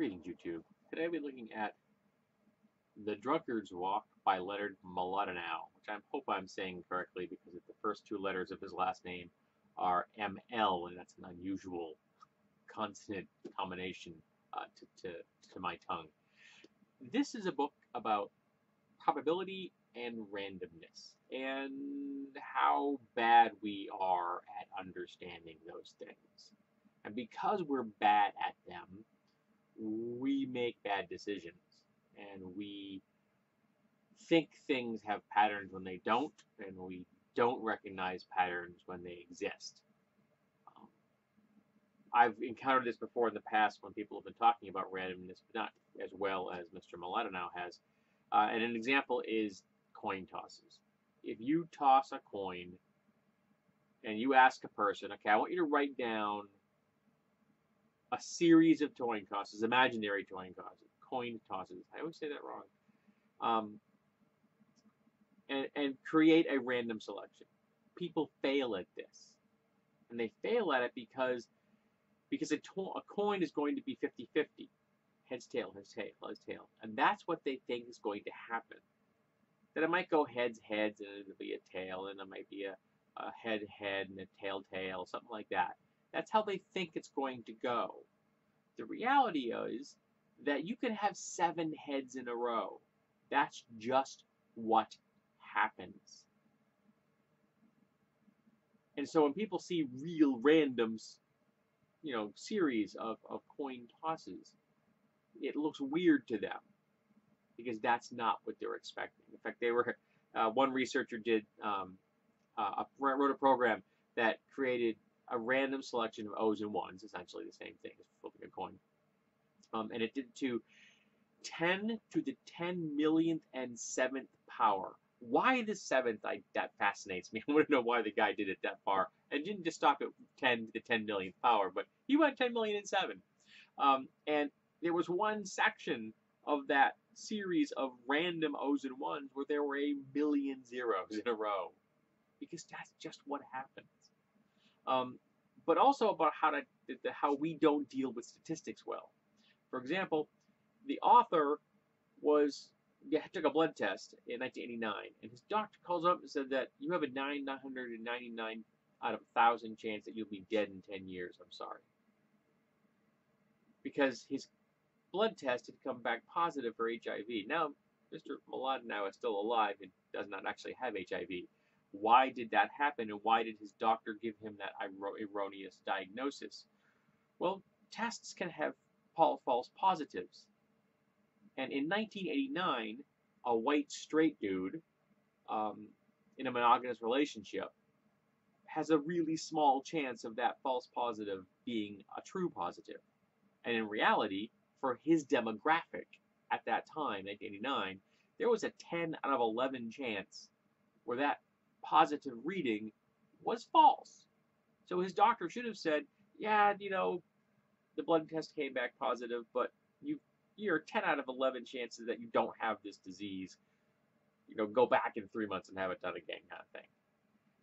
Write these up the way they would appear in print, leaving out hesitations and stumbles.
Greetings, YouTube. Today we'll be looking at The Drunkards Walk by Leonard Mlodinow, which I hope I'm saying correctly because the first two letters of his last name are ML, and that's an unusual consonant combination to my tongue. This is a book about probability and randomness and how bad we are at understanding those things. And because we're bad at them, we make bad decisions, and we think things have patterns when they don't, and we don't recognize patterns when they exist. I've encountered this before in the past when people have been talking about randomness, but not as well as Mr. Mlodinow has. And an example is coin tosses. If you toss a coin and you ask a person, okay, I want you to write down a series of coin tosses, imaginary coin tosses. I always say that wrong. And create a random selection. People fail at this, and they fail at it because a coin is going to be 50-50, heads, tail, heads, tail, heads, tail, and that's what they think is going to happen. That it might go heads, heads, and it'll be a tail, and it might be a head, head, and a tail, tail, something like that. That's how they think it's going to go. The reality is that you can have 7 heads in a row. That's just what happens. And so when people see real randoms, series of coin tosses, it looks weird to them because that's not what they're expecting. In fact, one researcher wrote a program that created a random selection of O's and 1s, essentially the same thing as flipping a coin. And it did to 10 to the 10 millionth and 7th power. Why the 7th? That fascinates me. I want to know why the guy did it that far. And didn't just stop at 10 to the 10 millionth power, but he went 10 million and 7. And there was one section of that series of random O's and 1s where there were 1 million zeros in a row. Because that's just what happens. But also about how we don't deal with statistics well. For example, the author took a blood test in 1989, and his doctor calls up and said that you have a 999 out of 1,000 chance that you'll be dead in 10 years. I'm sorry. Because his blood test had come back positive for HIV. Now, Mr. Mlodinow is still alive and does not actually have HIV. Why did that happen, and why did his doctor give him that erroneous diagnosis? Well, tests can have false positives. And in 1989, a white straight dude in a monogamous relationship has a really small chance of that false positive being a true positive. And in reality, for his demographic at that time, 1989, there was a 10 out of 11 chance where that positive reading was false. So his doctor should have said, yeah, the blood test came back positive, but you're 10 out of 11 chances that you don't have this disease. Go back in 3 months and have it done again, kind of thing.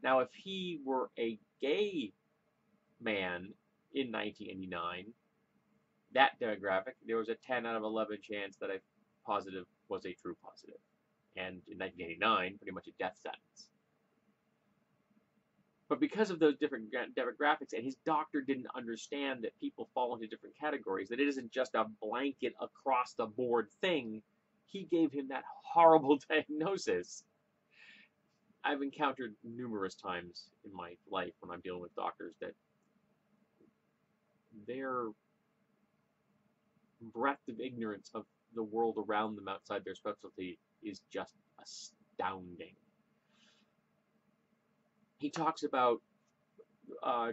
Now, if he were a gay man in 1989, that demographic, there was a 10 out of 11 chance that a positive was a true positive. And in 1989, pretty much a death sentence. But because of those different demographics, and his doctor didn't understand that people fall into different categories, that it isn't just a blanket across-the-board thing, he gave him that horrible diagnosis. I've encountered numerous times in my life when I'm dealing with doctors that their breadth of ignorance of the world around them outside their specialty is just astounding. He talks about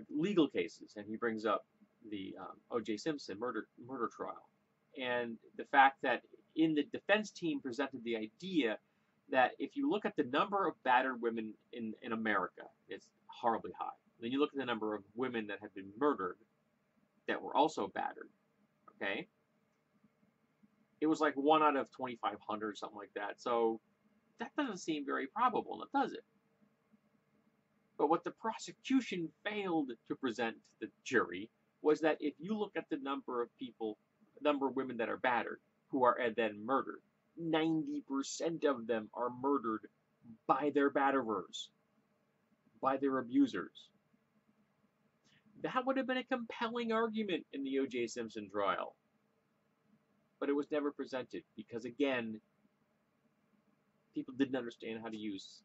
legal cases, and he brings up the O.J. Simpson murder trial, and the fact that in the defense team presented the idea that if you look at the number of battered women in America, it's horribly high. Then you look at the number of women that have been murdered that were also battered, okay? It was like 1 out of 2,500, something like that. So that doesn't seem very probable, does it? But what the prosecution failed to present to the jury was that if you look at the number of people number of women that are battered, who are then murdered. 90% of them are murdered by their batterers, by their abusers. That would have been a compelling argument in the O.J. Simpson trial. But it was never presented because, again, people didn't understand how to use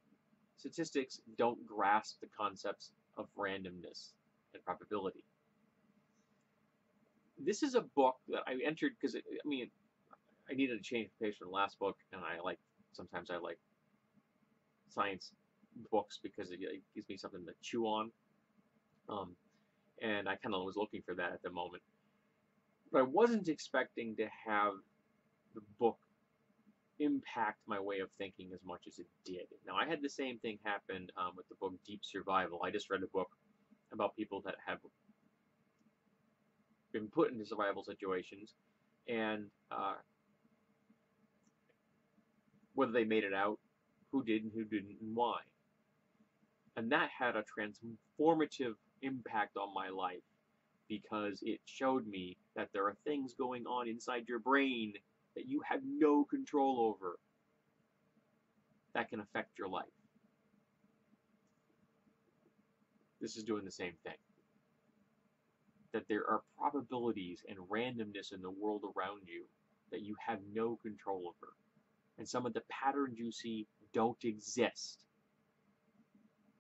statistics, don't grasp the concepts of randomness and probability. This is a book that I entered because, I needed a change of pace from the last book, and sometimes I like science books because it gives me something to chew on. And I kind of was looking for that at the moment. But I wasn't expecting to have the book impact my way of thinking as much as it did. Now, I had the same thing happen with the book Deep Survival. I just read a book about people that have been put into survival situations and whether they made it out, who did and who didn't, and why. And that had a transformative impact on my life because it showed me that there are things going on inside your brain that you have no control over that can affect your life. This is doing the same thing. That there are probabilities and randomness in the world around you that you have no control over. And some of the patterns you see don't exist.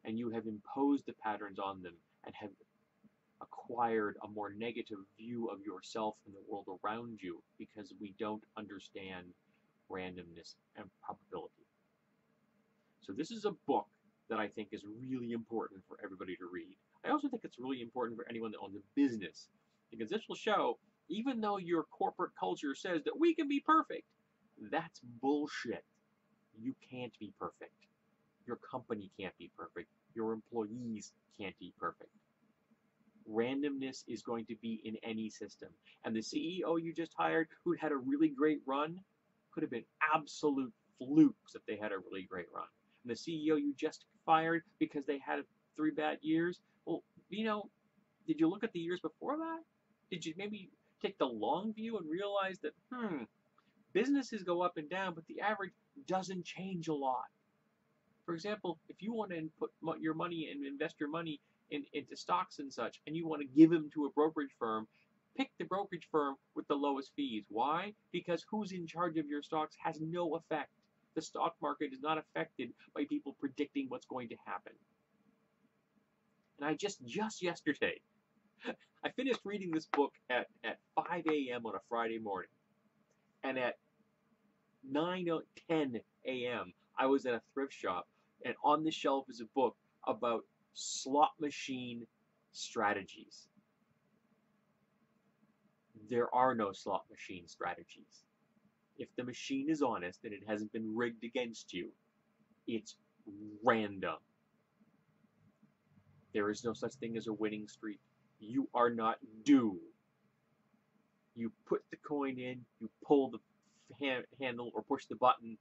And you have imposed the patterns on them and have acquired a more negative view of yourself and the world around you because we don't understand randomness and probability. So this is a book that I think is really important for everybody to read. I also think it's really important for anyone that owns a business because this will show, even though your corporate culture says that we can be perfect, that's bullshit. You can't be perfect. Your company can't be perfect. Your employees can't be perfect. Randomness is going to be in any system. And the CEO you just hired, who had a really great run, could have been absolute flukes if they had a really great run. And the CEO you just fired because they had 3 bad years, well, did you look at the years before that? Did you maybe take the long view and realize that, businesses go up and down, but the average doesn't change a lot? For example, if you want to put your money and invest your money into stocks and such, and you want to give them to a brokerage firm, pick the brokerage firm with the lowest fees. Why? Because who's in charge of your stocks has no effect. The stock market is not affected by people predicting what's going to happen. And I just yesterday, I finished reading this book at 5 a.m. on a Friday morning. And at 9 or 10 a.m., I was at a thrift shop, and on the shelf is a book about slot machine strategies. There are no slot machine strategies. If the machine is honest and it hasn't been rigged against you, it's random. There is no such thing as a winning streak. You are not due. You put the coin in, you pull the handle or push the button,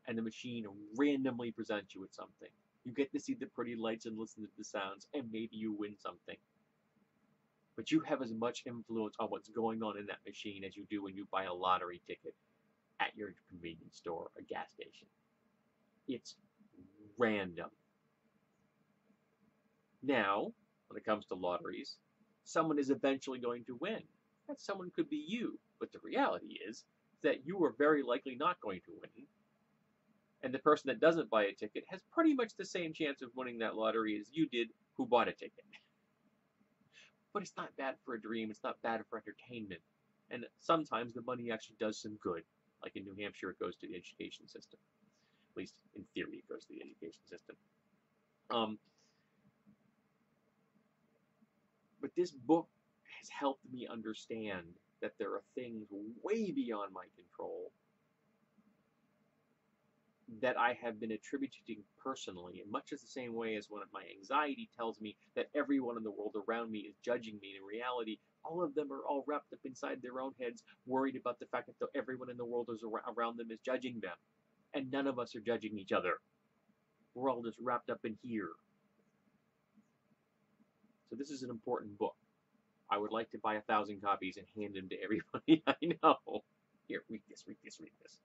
and the machine randomly presents you with something. You get to see the pretty lights and listen to the sounds, and maybe you win something. But you have as much influence on what's going on in that machine as you do when you buy a lottery ticket at your convenience store or gas station. It's random. Now, when it comes to lotteries, someone is eventually going to win. That someone could be you, but the reality is that you are very likely not going to win. And the person that doesn't buy a ticket has pretty much the same chance of winning that lottery as you did who bought a ticket. But it's not bad for a dream. It's not bad for entertainment. And sometimes the money actually does some good. Like in New Hampshire, it goes to the education system. At least in theory, it goes to the education system. But this book has helped me understand that there are things way beyond my control that I have been attributing personally, in much as the same way as when my anxiety tells me that everyone in the world around me is judging me. In reality, all of them are all wrapped up inside their own heads, worried about the fact that everyone in the world around them is judging them. And none of us are judging each other. We're all just wrapped up in here. So this is an important book. I would like to buy 1,000 copies and hand them to everybody I know. Here, read this, read this, read this.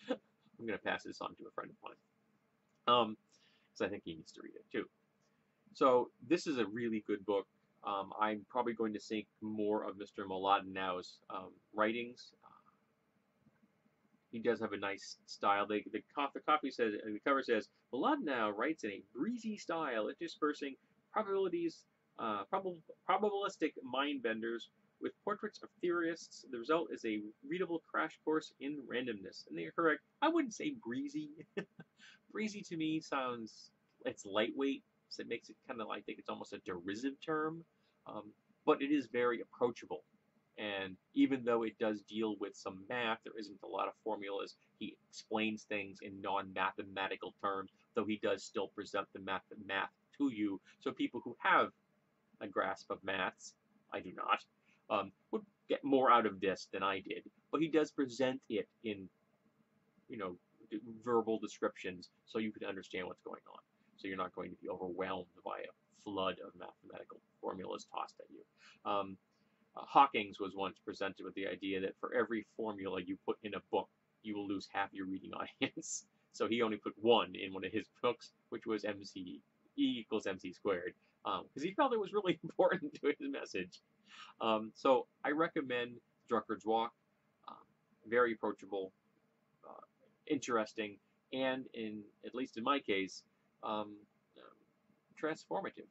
I'm going to pass this on to a friend of mine. Because I think he needs to read it too. So this is a really good book. I'm probably going to sync more of Mr. Mladenow's writings. He does have a nice style. The copy says, the cover says, Mladenow writes in a breezy style, interspersing probabilities, probabilistic mind benders with portraits of theorists. The result is a readable crash course in randomness. And they're correct. I wouldn't say breezy. Breezy to me sounds, it's lightweight, so it makes it kind of like, I think it's almost a derisive term. But it is very approachable. And even though it does deal with some math, there isn't a lot of formulas. He explains things in non-mathematical terms, though he does still present the math to you. So people who have a grasp of maths, I do not, would get more out of this than I did. But he does present it in, verbal descriptions so you can understand what's going on. So you're not going to be overwhelmed by a flood of mathematical formulas tossed at you. Hawkins was once presented with the idea that for every formula you put in a book, you will lose half your reading audience. So he only put one in one of his books, which was E equals MC squared, because he felt it was really important to his message. So I recommend Drunkards Walk. Very approachable, interesting, and at least in my case, transformative.